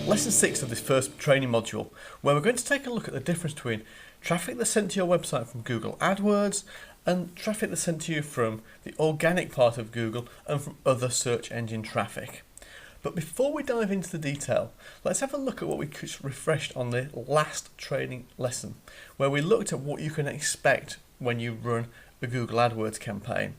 lesson 6 of this first training module, where we're going to take a look at the difference between traffic that's sent to your website from Google Adwords and traffic that's sent to you from the organic part of Google and from other search engine traffic. But before we dive into the detail, let's have a look at what we refreshed on the last training lesson, where we looked at what you can expect when you run a Google AdWords campaign.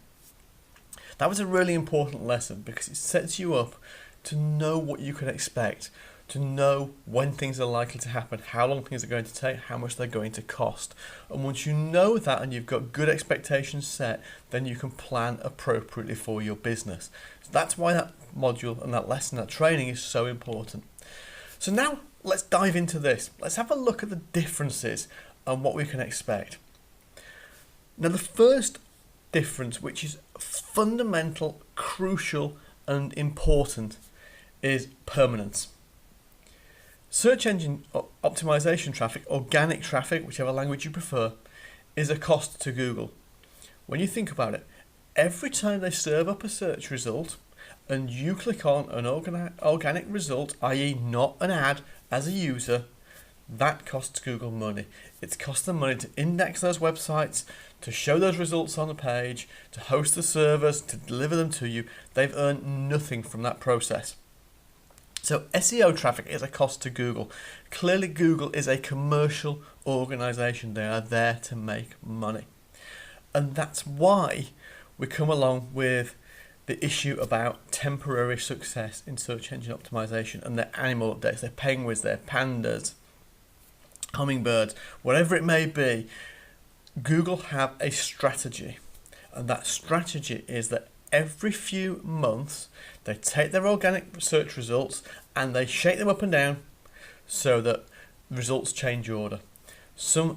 That was a really important lesson because it sets you up to know what you can expect, to know when things are likely to happen, how long things are going to take, how much they're going to cost. And once you know that and you've got good expectations set, then you can plan appropriately for your business. So that's why that module and that lesson, that training is so important. So now let's dive into this. Let's have a look at the differences and what we can expect. Now the first difference, which is fundamental, crucial and important, is permanence. Search engine optimization traffic, organic traffic, whichever language you prefer, is a cost to Google. When you think about it, every time they serve up a search result and you click on an organic result, i.e. not an ad, as a user, that costs Google money. It's cost them money to index those websites, to show those results on the page, to host the servers, to deliver them to you. They've earned nothing from that process. So SEO traffic is a cost to Google. Clearly Google is a commercial organization. They are there to make money. And that's why we come along with the issue about temporary success in search engine optimization and their animal updates, their penguins, their pandas, hummingbirds, whatever it may be. Google have a strategy, and that strategy is that every few months they take their organic search results and they shake them up and down so that results change order.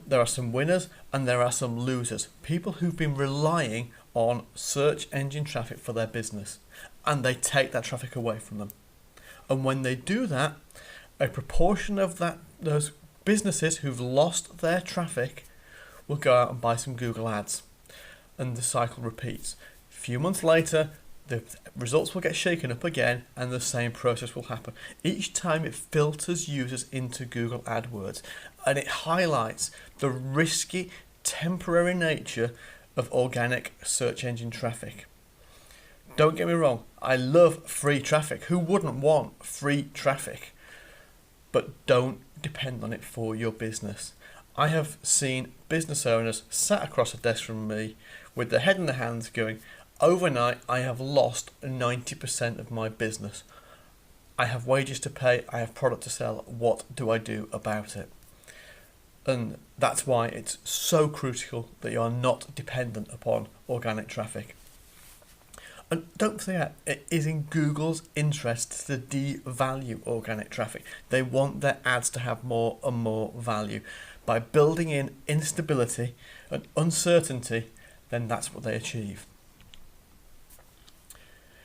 There are some winners and there are some losers, people who've been relying on search engine traffic for their business, and they take that traffic away from them. And when they do that, a proportion of those businesses who've lost their traffic will go out and buy some Google ads, and the cycle repeats. A few months later, the results will get shaken up again and the same process will happen. Each time it filters users into Google AdWords, and it highlights the risky, temporary nature of organic search engine traffic. Don't get me wrong, I love free traffic. Who wouldn't want free traffic? But don't depend on it for your business. I have seen business owners sat across a desk from me with their head in their hands going, overnight I have lost 90% of my business. I have wages to pay, I have product to sell, what do I do about it? And that's why it's so crucial that you are not dependent upon organic traffic. And don't forget, it is in Google's interest to devalue organic traffic. They want their ads to have more and more value. By building in instability and uncertainty, then that's what they achieve.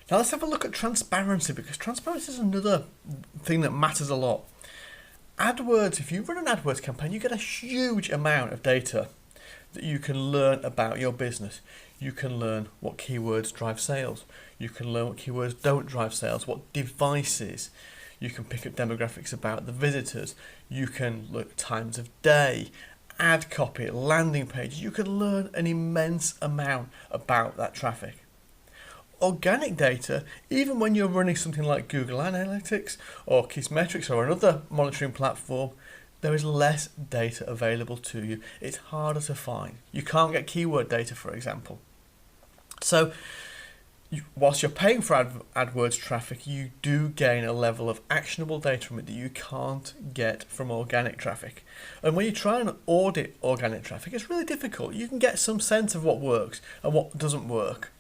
Now let's have a look at transparency, because transparency is another thing that matters a lot. AdWords, if you run an AdWords campaign, you get a huge amount of data that you can learn about your business. You can learn what keywords drive sales. You can learn what keywords don't drive sales, what devices. You can pick up demographics about the visitors. You can look at times of day, ad copy, landing pages. You can learn an immense amount about that traffic. Organic data, even when you're running something like Google Analytics or Kissmetrics or another monitoring platform, there is less data available to you. It's harder to find. You can't get keyword data, for example. So whilst you're paying for AdWords traffic, you do gain a level of actionable data from it that you can't get from organic traffic. And when you try and audit organic traffic, it's really difficult. You can get some sense of what works and what doesn't work,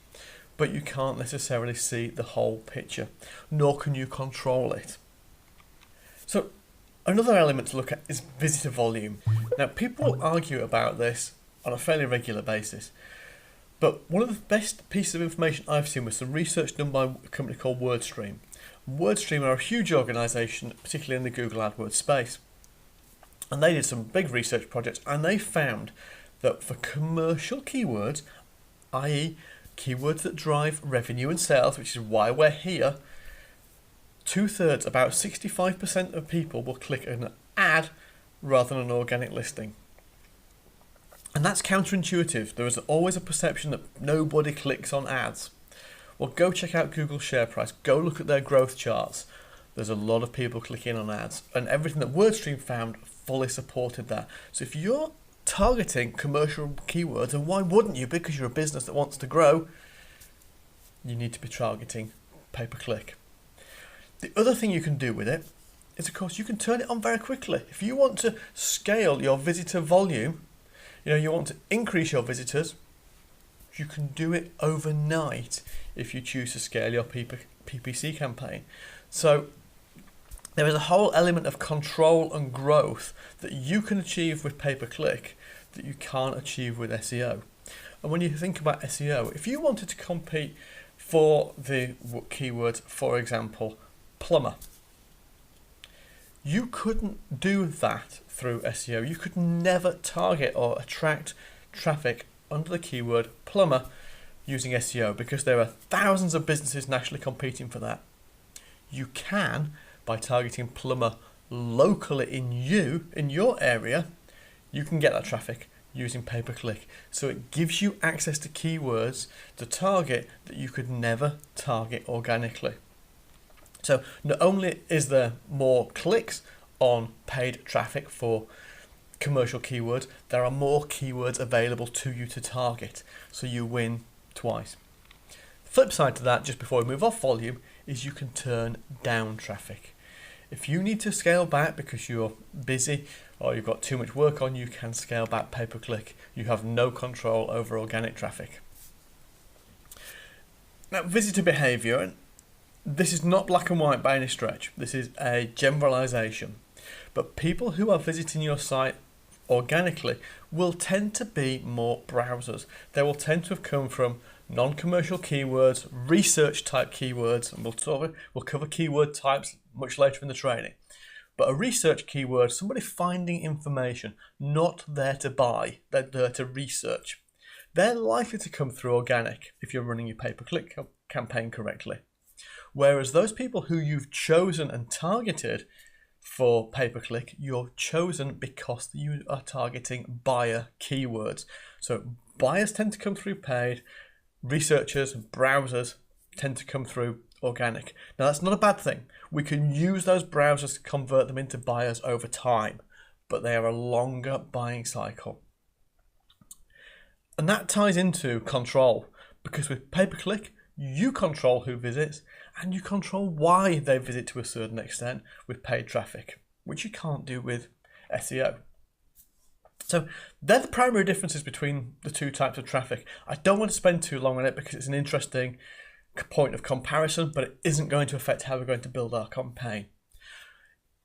but you can't necessarily see the whole picture, nor can you control it. So another element to look at is visitor volume. Now, people argue about this on a fairly regular basis, but one of the best pieces of information I've seen was some research done by a company called WordStream. WordStream are a huge organisation, particularly in the Google AdWords space. And they did some big research projects, and they found that for commercial keywords, i.e. keywords that drive revenue and sales, which is why we're here, 2/3, about 65% of people will click an ad rather than an organic listing. And that's counterintuitive. There is always a perception that nobody clicks on ads. Well, go check out Google's share price. Go look at their growth charts. There's a lot of people clicking on ads, and everything that WordStream found fully supported that. So if you're targeting commercial keywords, and why wouldn't you? Because you're a business that wants to grow, you need to be targeting pay-per-click. The other thing you can do with it is, of course, you can turn it on very quickly. If you want to scale your visitor volume, you want to increase your visitors, you can do it overnight if you choose to scale your PPC campaign. So there is a whole element of control and growth that you can achieve with pay-per-click that you can't achieve with SEO. And when you think about SEO, if you wanted to compete for the keyword, for example, plumber, you couldn't do that through SEO. You could never target or attract traffic under the keyword plumber using SEO because there are thousands of businesses nationally competing for that. You can, by targeting plumber locally in your area, you can get that traffic using pay-per-click. So it gives you access to keywords to target that you could never target organically. So not only is there more clicks on paid traffic for commercial keywords, there are more keywords available to you to target. So you win twice. Flip side to that, just before we move off volume, is you can turn down traffic. If you need to scale back because you're busy or you've got too much work on, you can scale back pay-per-click. You have no control over organic traffic. Now, visitor behavior, and this is not black and white by any stretch. This is a generalization. But people who are visiting your site organically will tend to be more browsers. They will tend to have come from non-commercial keywords, research type keywords, and we'll cover keyword types much later in the training. But a research keyword, somebody finding information, not there to buy, they're there to research. They're likely to come through organic if you're running your pay-per-click campaign correctly. Whereas those people who you've chosen and targeted for pay-per-click, you're chosen because you are targeting buyer keywords. So buyers tend to come through paid, researchers and browsers tend to come through organic. Now that's not a bad thing. We can use those browsers to convert them into buyers over time, but they are a longer buying cycle. And that ties into control, because with pay-per-click, you control who visits and you control why they visit to a certain extent with paid traffic, which you can't do with SEO. So they're the primary differences between the two types of traffic. I don't want to spend too long on it because it's an interesting point of comparison, but it isn't going to affect how we're going to build our campaign.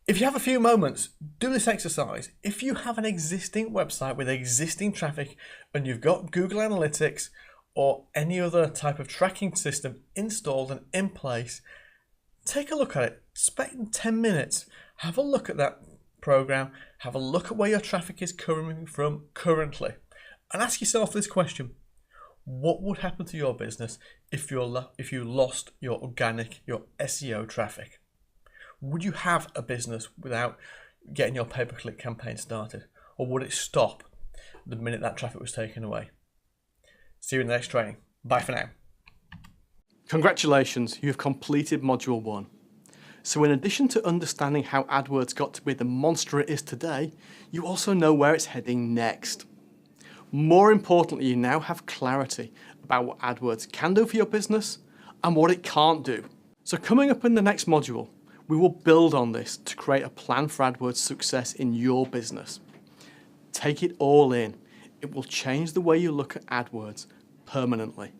If you have a few moments, do this exercise. If you have an existing website with existing traffic and you've got Google Analytics or any other type of tracking system installed and in place, take a look at it. Spend 10 minutes. Have a look at that program. Have a look at where your traffic is coming from currently. And ask yourself this question. What would happen to your business if you lost your organic, your SEO traffic? Would you have a business without getting your pay-per-click campaign started? Or would it stop the minute that traffic was taken away? See you in the next training. Bye for now. Congratulations, you have completed Module 1. So in addition to understanding how AdWords got to be the monster it is today, you also know where it's heading next. More importantly, you now have clarity about what AdWords can do for your business and what it can't do. So coming up in the next module, we will build on this to create a plan for AdWords success in your business. Take it all in. It will change the way you look at AdWords permanently.